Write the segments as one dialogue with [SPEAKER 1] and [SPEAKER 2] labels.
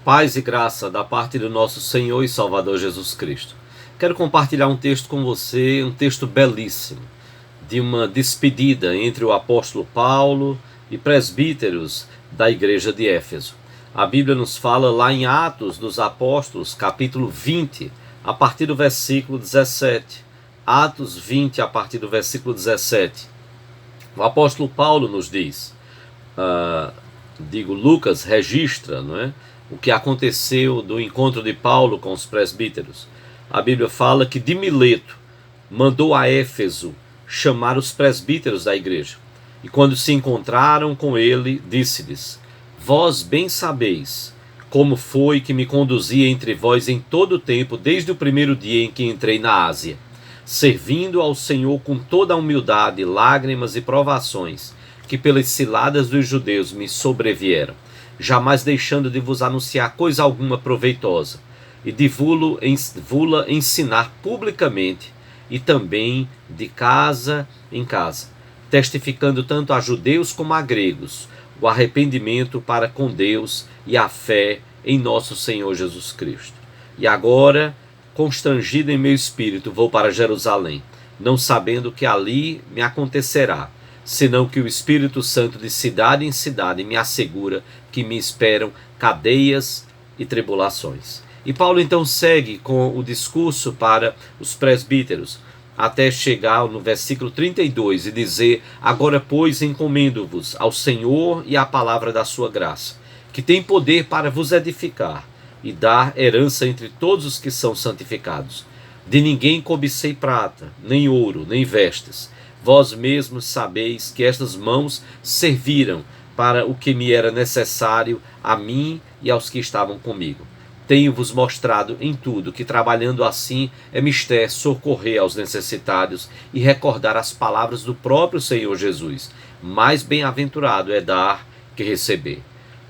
[SPEAKER 1] Paz e graça da parte do nosso Senhor e Salvador Jesus Cristo. Quero compartilhar um texto com você, um texto belíssimo, de uma despedida entre o apóstolo Paulo e presbíteros da igreja de Éfeso. A Bíblia nos fala lá em Atos dos Apóstolos, capítulo 20, a partir do versículo 17. Atos 20, a partir do versículo 17. O apóstolo Paulo nos diz, Lucas registra, não é? O que aconteceu do encontro de Paulo com os presbíteros. A Bíblia fala que de Mileto mandou a Éfeso chamar os presbíteros da igreja. E quando se encontraram com ele, disse-lhes: Vós bem sabeis como foi que me conduzi entre vós em todo o tempo, desde o primeiro dia em que entrei na Ásia, servindo ao Senhor com toda a humildade, lágrimas e provações, que pelas ciladas dos judeus me sobrevieram, jamais deixando de vos anunciar coisa alguma proveitosa, e de vula ensinar publicamente, e também de casa em casa, testificando tanto a judeus como a gregos o arrependimento para com Deus e a fé em nosso Senhor Jesus Cristo. E agora, constrangido em meu espírito, vou para Jerusalém, não sabendo que ali me acontecerá, senão que o Espírito Santo de cidade em cidade me assegura que me esperam cadeias e tribulações. E Paulo então segue com o discurso para os presbíteros, até chegar no versículo 32 e dizer: Agora, pois, encomendo-vos ao Senhor e à palavra da sua graça, que tem poder para vos edificar e dar herança entre todos os que são santificados. De ninguém cobicei prata, nem ouro, nem vestes. Vós mesmos sabeis que estas mãos serviram para o que me era necessário a mim e aos que estavam comigo. Tenho-vos mostrado em tudo que, trabalhando assim, é mister socorrer aos necessitados e recordar as palavras do próprio Senhor Jesus. Mais bem-aventurado é dar que receber.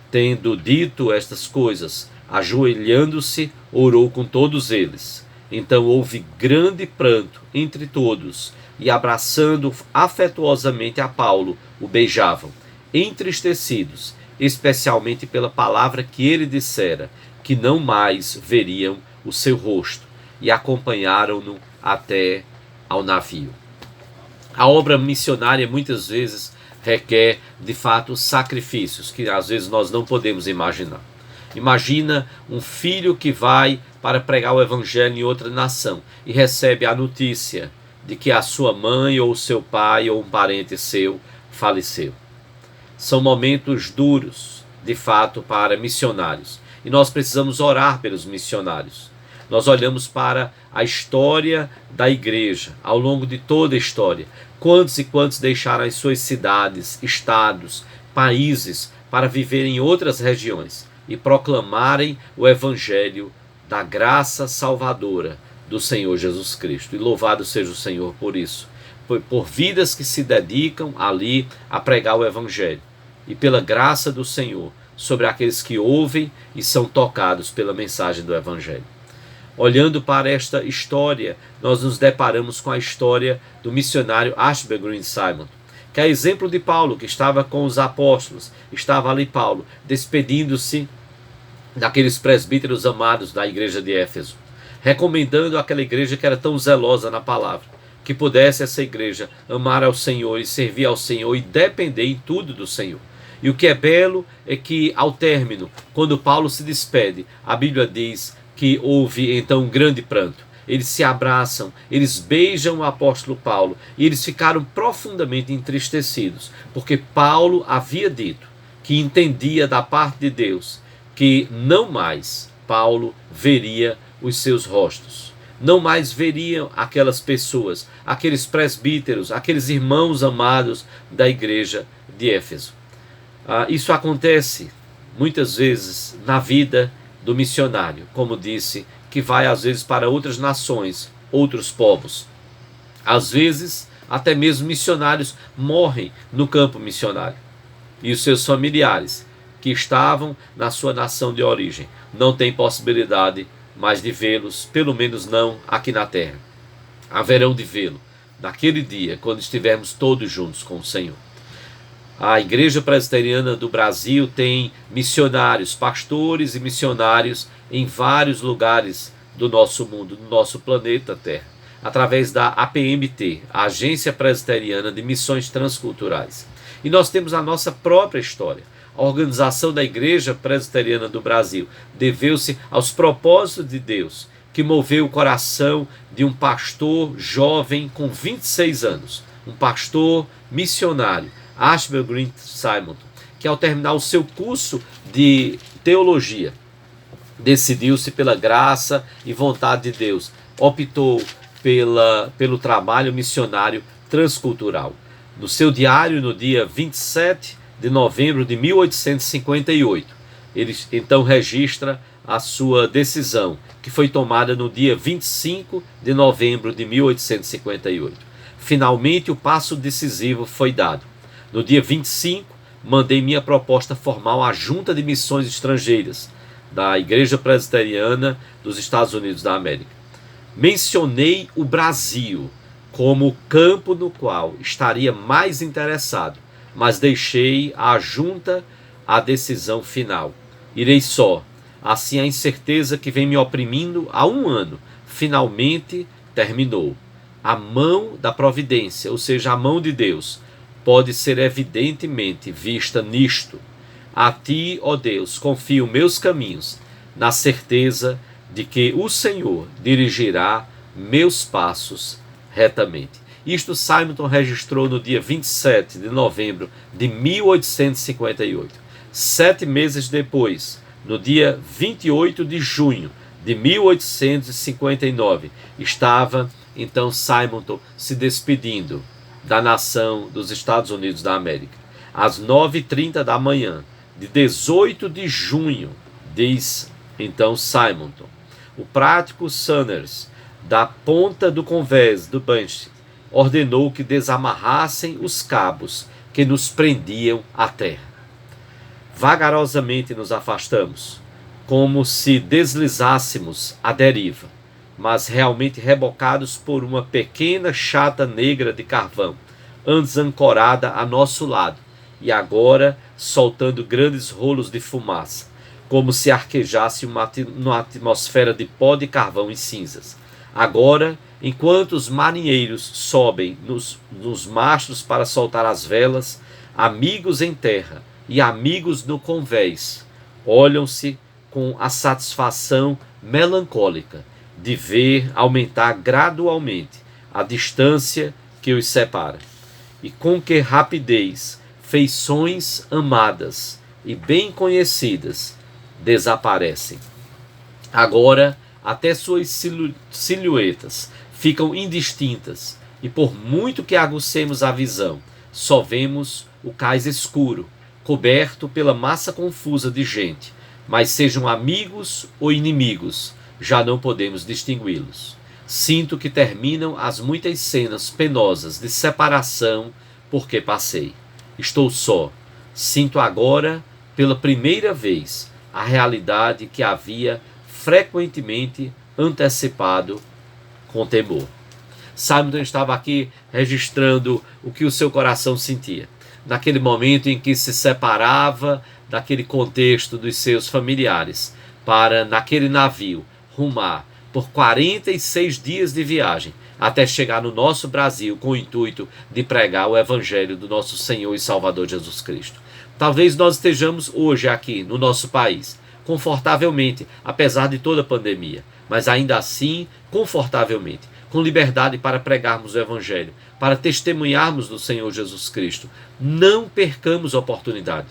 [SPEAKER 1] Tendo dito estas coisas, ajoelhando-se, orou com todos eles. Então houve grande pranto entre todos, e abraçando afetuosamente a Paulo, o beijavam, entristecidos, especialmente pela palavra que ele dissera, que não mais veriam o seu rosto, e acompanharam-no até ao navio. A obra missionária muitas vezes requer, de fato, sacrifícios que às vezes nós não podemos imaginar. Imagina um filho que vai para pregar o evangelho em outra nação e recebe a notícia de que a sua mãe ou o seu pai ou um parente seu faleceu. São momentos duros, de fato, para missionários. E nós precisamos orar pelos missionários. Nós olhamos para a história da igreja, ao longo de toda a história. Quantos e quantos deixaram as suas cidades, estados, países para viver em outras regiões e proclamarem o evangelho da graça salvadora do Senhor Jesus Cristo. E louvado seja o Senhor por isso. Por vidas que se dedicam ali a pregar o evangelho. E pela graça do Senhor sobre aqueles que ouvem e são tocados pela mensagem do evangelho. Olhando para esta história, nós nos deparamos com a história do missionário Ashby Green Simon, que é exemplo de Paulo, que estava com os apóstolos. Estava ali Paulo, despedindo-se daqueles presbíteros amados da igreja de Éfeso, recomendando àquela igreja que era tão zelosa na palavra, que pudesse essa igreja amar ao Senhor e servir ao Senhor e depender em tudo do Senhor. E o que é belo é que, ao término, quando Paulo se despede, a Bíblia diz que houve então um grande pranto. Eles se abraçam, eles beijam o apóstolo Paulo e eles ficaram profundamente entristecidos, porque Paulo havia dito que entendia da parte de Deus que não mais Paulo veria os seus rostos. Não mais veriam aquelas pessoas, aqueles presbíteros, aqueles irmãos amados da igreja de Éfeso. Isso acontece muitas vezes na vida do missionário, como disse, que vai às vezes para outras nações, outros povos. Às vezes, até mesmo missionários morrem no campo missionário. E os seus familiares, que estavam na sua nação de origem, não têm possibilidade mais de vê-los, pelo menos não aqui na terra. Haverão de vê-lo naquele dia, quando estivermos todos juntos com o Senhor. A Igreja Presbiteriana do Brasil tem missionários, pastores e missionários em vários lugares do nosso mundo, do nosso planeta Terra, através da APMT, a Agência Presbiteriana de Missões Transculturais. E nós temos a nossa própria história. A organização da Igreja Presbiteriana do Brasil deveu-se aos propósitos de Deus, que moveu o coração de um pastor jovem com 26 anos, um pastor missionário, Ashbel Green Simonton, que ao terminar o seu curso de teologia, decidiu-se pela graça e vontade de Deus, optou pelo trabalho missionário transcultural. No seu diário, no dia 27 de novembro de 1858, ele então registra a sua decisão, que foi tomada no dia 25 de novembro de 1858. Finalmente, o passo decisivo foi dado. No dia 25, mandei minha proposta formal à Junta de Missões Estrangeiras da Igreja Presbiteriana dos Estados Unidos da América. Mencionei o Brasil como o campo no qual estaria mais interessado, mas deixei à Junta a decisão final. Irei só. Assim a incerteza que vem me oprimindo há um ano, finalmente terminou. A mão da providência, ou seja, a mão de Deus, pode ser evidentemente vista nisto. A ti, ó Deus, confio meus caminhos, na certeza de que o Senhor dirigirá meus passos retamente. Isto Simonton registrou no dia 27 de novembro de 1858. 7 meses depois, no dia 28 de junho de 1859, estava então Simonton se despedindo da nação dos Estados Unidos da América. Às 9h30 da manhã de 18 de junho, diz então Simonton, o prático Sanders, da ponta do convés do Banshee, ordenou que desamarrassem os cabos que nos prendiam à terra. Vagarosamente nos afastamos, como se deslizássemos à deriva, mas realmente rebocados por uma pequena chata negra de carvão, antes ancorada a nosso lado, e agora soltando grandes rolos de fumaça, como se arquejasse uma atmosfera de pó de carvão e cinzas. Agora, enquanto os marinheiros sobem nos mastros para soltar as velas, amigos em terra e amigos no convés olham-se com a satisfação melancólica de ver aumentar gradualmente a distância que os separa. E com que rapidez feições amadas e bem conhecidas desaparecem. Agora, até suas silhuetas ficam indistintas, e por muito que agucemos a visão, só vemos o cais escuro, coberto pela massa confusa de gente, mas sejam amigos ou inimigos, já não podemos distingui-los. Sinto que terminam as muitas cenas penosas de separação porque passei. Estou só. Sinto agora, pela primeira vez, a realidade que havia frequentemente antecipado com temor. Simonton estava aqui registrando o que o seu coração sentia. Naquele momento em que se separava daquele contexto dos seus familiares, para, naquele navio, rumar por 46 dias de viagem, até chegar no nosso Brasil com o intuito de pregar o Evangelho do nosso Senhor e Salvador Jesus Cristo. Talvez nós estejamos hoje aqui no nosso país, confortavelmente, apesar de toda a pandemia, mas ainda assim, confortavelmente, com liberdade para pregarmos o Evangelho, para testemunharmos do Senhor Jesus Cristo. Não percamos a oportunidade.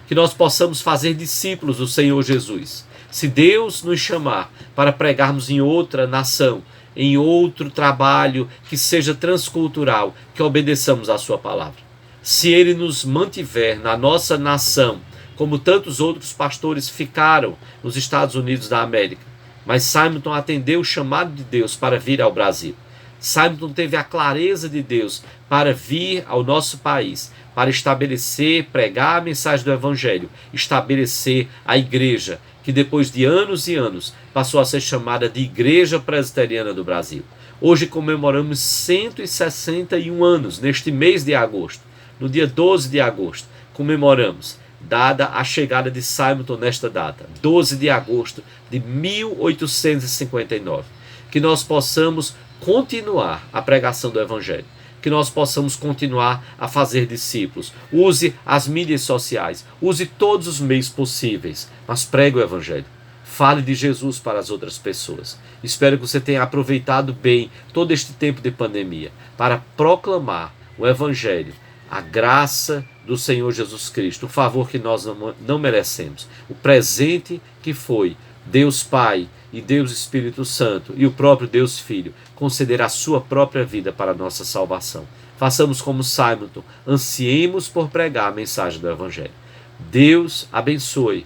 [SPEAKER 1] Que nós possamos fazer discípulos do Senhor Jesus. Se Deus nos chamar para pregarmos em outra nação, em outro trabalho que seja transcultural, que obedeçamos à sua palavra. Se Ele nos mantiver na nossa nação, como tantos outros pastores ficaram nos Estados Unidos da América, mas Simonton atendeu o chamado de Deus para vir ao Brasil. Simonton teve a clareza de Deus para vir ao nosso país, para estabelecer, pregar a mensagem do Evangelho, estabelecer a igreja, que depois de anos e anos passou a ser chamada de Igreja Presbiteriana do Brasil. Hoje comemoramos 161 anos, neste mês de agosto, no dia 12 de agosto, comemoramos, dada a chegada de Simonton nesta data, 12 de agosto de 1859. Que nós possamos continuar a pregação do Evangelho, que nós possamos continuar a fazer discípulos. Use as mídias sociais, use todos os meios possíveis, mas pregue o Evangelho. Fale de Jesus para as outras pessoas. Espero que você tenha aproveitado bem todo este tempo de pandemia para proclamar o Evangelho, a graça do Senhor Jesus Cristo, o favor que nós não merecemos, o presente que foi Deus Pai e Deus Espírito Santo e o próprio Deus Filho conceder a sua própria vida para a nossa salvação. Façamos como Simonton, ansiemos por pregar a mensagem do Evangelho. Deus abençoe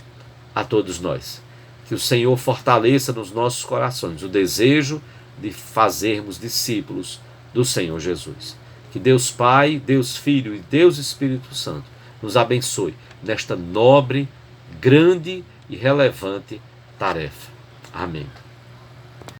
[SPEAKER 1] a todos nós. Que o Senhor fortaleça nos nossos corações o desejo de fazermos discípulos do Senhor Jesus. Que Deus Pai, Deus Filho e Deus Espírito Santo nos abençoe nesta nobre, grande e relevante tarefa. Amém.